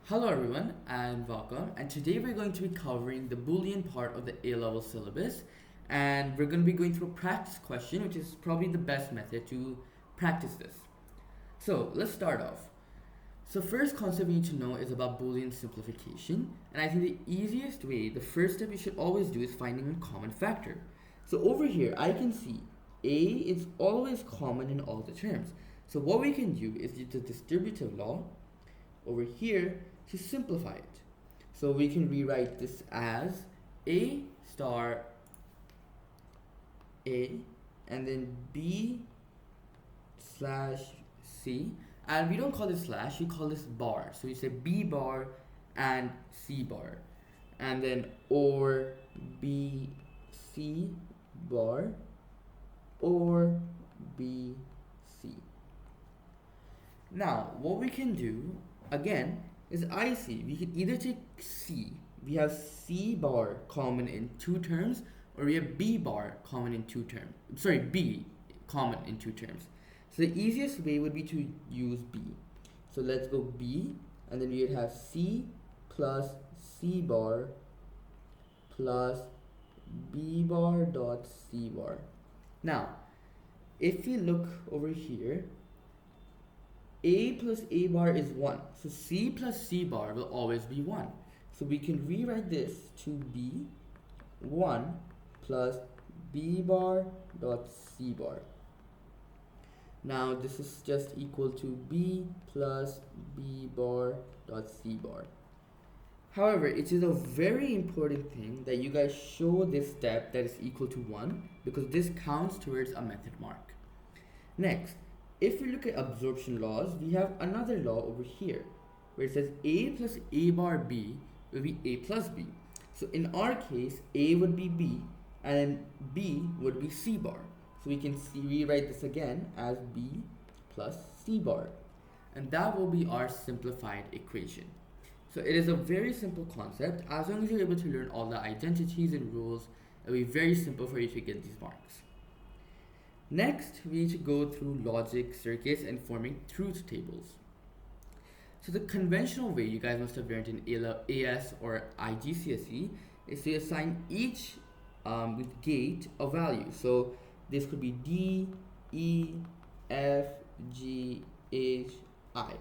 Hello everyone and welcome, and today we're going to be covering the Boolean part of the A-level syllabus, and we're going to be going through a practice question, which is probably the best method to practice this. So let's start off. So first concept we need to know is about Boolean simplification, and I think the easiest way, the first step you should always do is finding a common factor. So over here I can see A is always common in all the terms. So what we can do is use the distributive law over here to simplify it. So we can rewrite this as A star A and then B slash C, and we don't call this slash, we call this bar. So we say B bar and C bar, and then or B C bar or B C. Now what we can do again is IC. We can either take C, we have C bar common in two terms, or we have B bar common in two terms. Sorry, B common in two terms. So the easiest way would be to use B. So let's go B, and then we would have C plus C bar plus B bar dot C bar. Now, if we look over here, A plus A bar is 1. So C plus C bar will always be 1. So we can rewrite this to be 1 plus B bar dot C bar. Now this is just equal to B plus B bar dot C bar. However, it is a very important thing that you guys show this step that is equal to 1, because this counts towards a method mark. Next, if we look at absorption laws, we have another law over here where it says A plus A bar B will be A plus B. So in our case, A would be B and B would be C bar. So we can rewrite this again as B plus C bar. And that will be our simplified equation. So it is a very simple concept. As long as you're able to learn all the identities and rules, it will be very simple for you to get these marks. Next, we need to go through logic circuits and forming truth tables. So the conventional way you guys must have learned in AS or IGCSE is to assign each gate a value. So this could be D, E, F, G, H, I.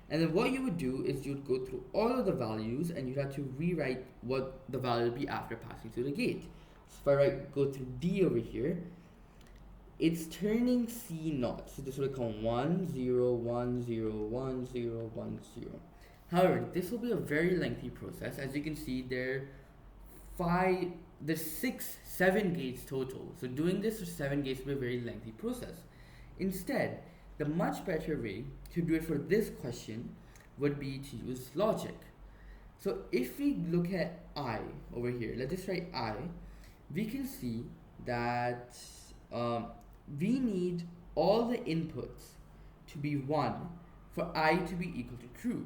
And then what you would do is you'd go through all of the values and you'd have to rewrite what the value would be after passing through the gate. So if I go through D over here, it's turning C naught. So this will become 1, 0, 1, 0, 1, 0, 1, 0. However, this will be a very lengthy process. As you can see, there's 6, 7 gates total. So doing this for 7 gates will be a very lengthy process. Instead, the much better way to do it for this question would be to use logic. So if we look at I over here, let's just write I, we can see that we need all the inputs to be 1 for I to be equal to true.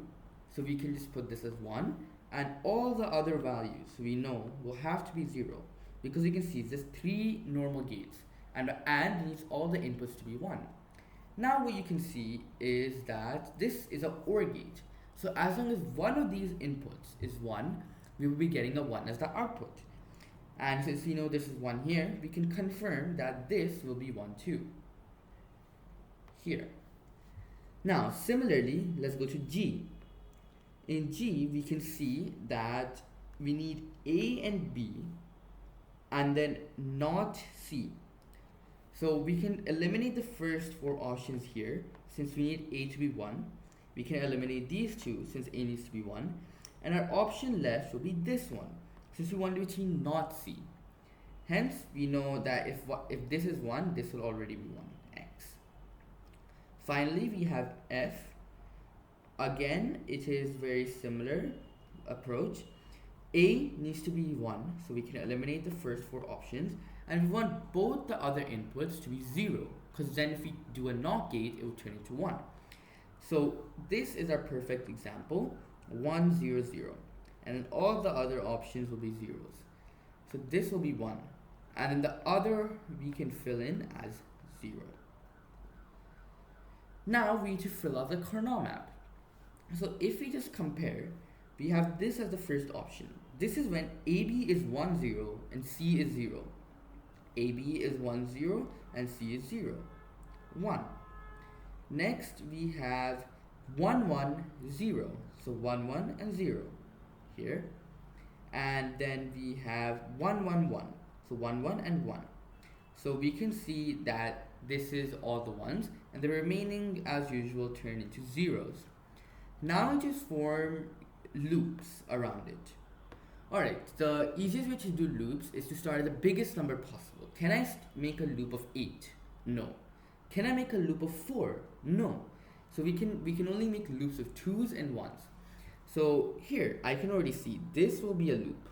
So we can just put this as 1, and all the other values we know will have to be 0, because you can see there's 3 normal gates, and the AND needs all the inputs to be 1. Now what you can see is that this is an OR gate. So as long as one of these inputs is 1, we will be getting a 1 as the output. And since we know this is 1 here, we can confirm that this will be 1 too. Here. Now, similarly, let's go to G. In G, we can see that we need A and B, and then not C. So we can eliminate the first 4 options here, since we need A to be 1. We can eliminate these two, since A needs to be 1. And our option left will be this one, since we want to between not C. Hence, we know that if this is 1, this will already be 1, X. Finally, we have F. Again, it is very similar approach. A needs to be 1, so we can eliminate the first 4 options. And we want both the other inputs to be 0, because then if we do a NOT gate, it will turn into 1. So this is our perfect example, 1, 0, 0. And then all the other options will be zeros. So this will be 1. And then the other we can fill in as 0. Now we need to fill out the kernel map. So if we just compare we have this as the first option. This is when AB is 1, 0 and C is 0. AB is 1, 0 and C is 0. 1. Next we have 1, 1, 0. So 1, 1 and 0 here. And then we have 1, 1, 1. So 1, 1 and 1. So we can see that this is all the ones, and the remaining, as usual, turn into zeros. Now we just form loops around it. Alright, the easiest way to do loops is to start at the biggest number possible. Can I make a loop of 8? No. Can I make a loop of 4? No. So we can only make loops of 2s and 1s. So here, I can already see this will be a loop.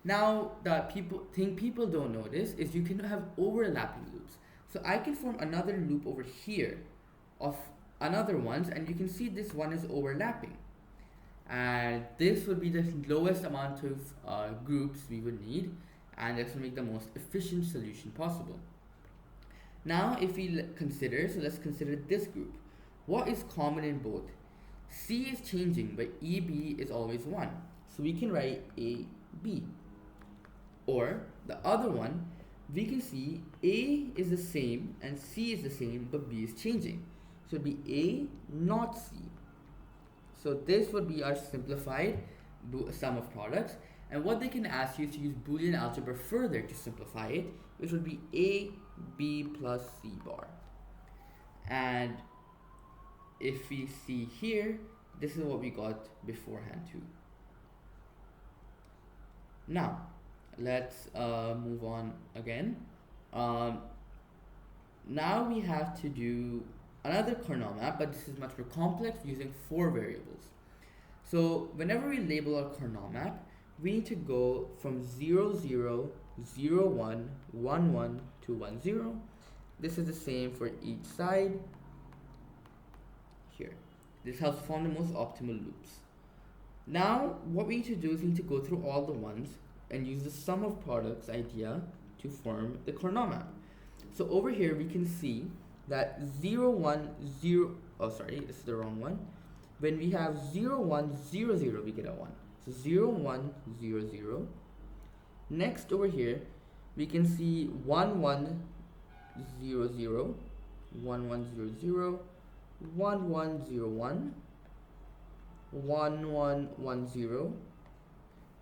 Now, the people don't notice is you can have overlapping loops. So I can form another loop over here of another ones, and you can see this one is overlapping. And this would be the lowest amount of groups we would need, and this will make the most efficient solution possible. Now, if we consider, so let's consider this group. What is common in both? C is changing, but EB is always 1. So we can write AB. Or the other one, we can see A is the same and C is the same, but B is changing. So it would be A not C. So this would be our simplified sum of products. And what they can ask you is to use Boolean algebra further to simplify it, which would be A, B plus C bar. And if we see here, this is what we got beforehand too. Now, let's move on again. Now we have to do another kernel map, but this is much more complex using 4 variables. So whenever we label our kernel map, we need to go from 0, 0, 0, 1, 1, 1 to 1, 0. This is the same for each side here. This helps form the most optimal loops. Now what we need to do is we need to go through all the ones and use the sum of products idea to form the kernel map. So over here we can see that 0, 1, 0, oh sorry, this is the wrong one. When we have 0, 1, 0, 0, we get a 1. So 0, 1, 0, 0. Next over here, we can see 1, 1, 0, 0, 1, 1, 0, 0, 1, 1, 0, 1, 1, 1, 1, 0,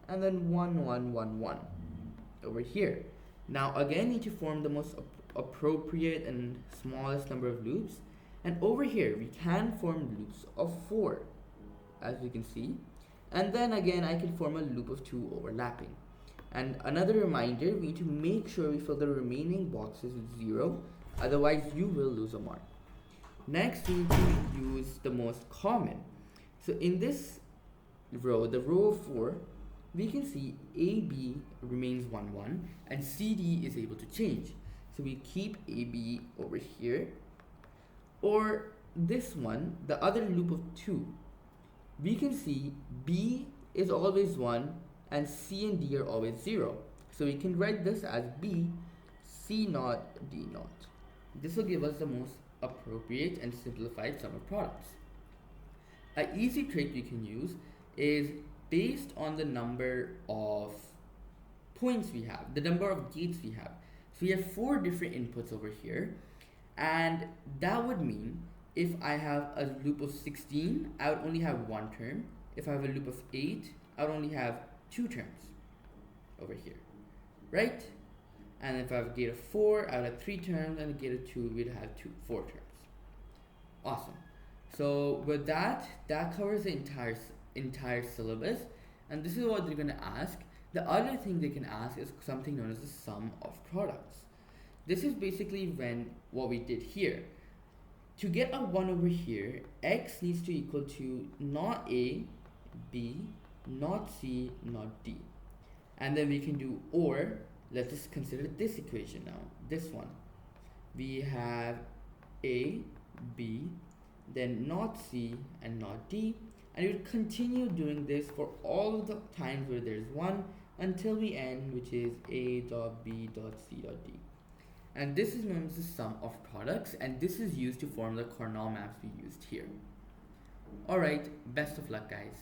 and then 1, 1, 1, 1 over here. Now again, need to form the most appropriate and smallest number of loops. And over here, we can form loops of 4, as you can see. And then again, I can form a loop of 2 overlapping. And another reminder, we need to make sure we fill the remaining boxes with 0, otherwise you will lose a mark. Next, we need to use the most common. So in this row, the row of 4, we can see AB remains 1, 1, and CD is able to change. So we keep AB over here. Or this one, the other loop of 2, we can see B is always 1 and C and D are always 0. So we can write this as B, C naught, D naught. This will give us the most appropriate and simplified sum of products. An easy trick you can use is based on the number of points we have, the number of gates we have. So we have 4 different inputs over here, and that would mean if I have a loop of 16, I would only have 1 term. If I have a loop of 8, I would only have 2 terms over here, right? And if I have a gate of 4, I would have 3 terms, and a gate of 2, we'd have 4 terms. Awesome. So with that covers the entire syllabus, and this is what they're going to ask. The other thing they can ask is something known as the sum of products. This is basically what we did here. To get a 1 over here, x needs to equal to not A, B, not C, not D. And then we can do or. Let's just consider this equation now, this one. We have A, B, then not C and not D, and we will continue doing this for all of the times where there's 1 until we end, which is A dot B dot C dot D. And this is known as the sum of products, and this is used to form the kernel maps we used here. Alright, best of luck guys.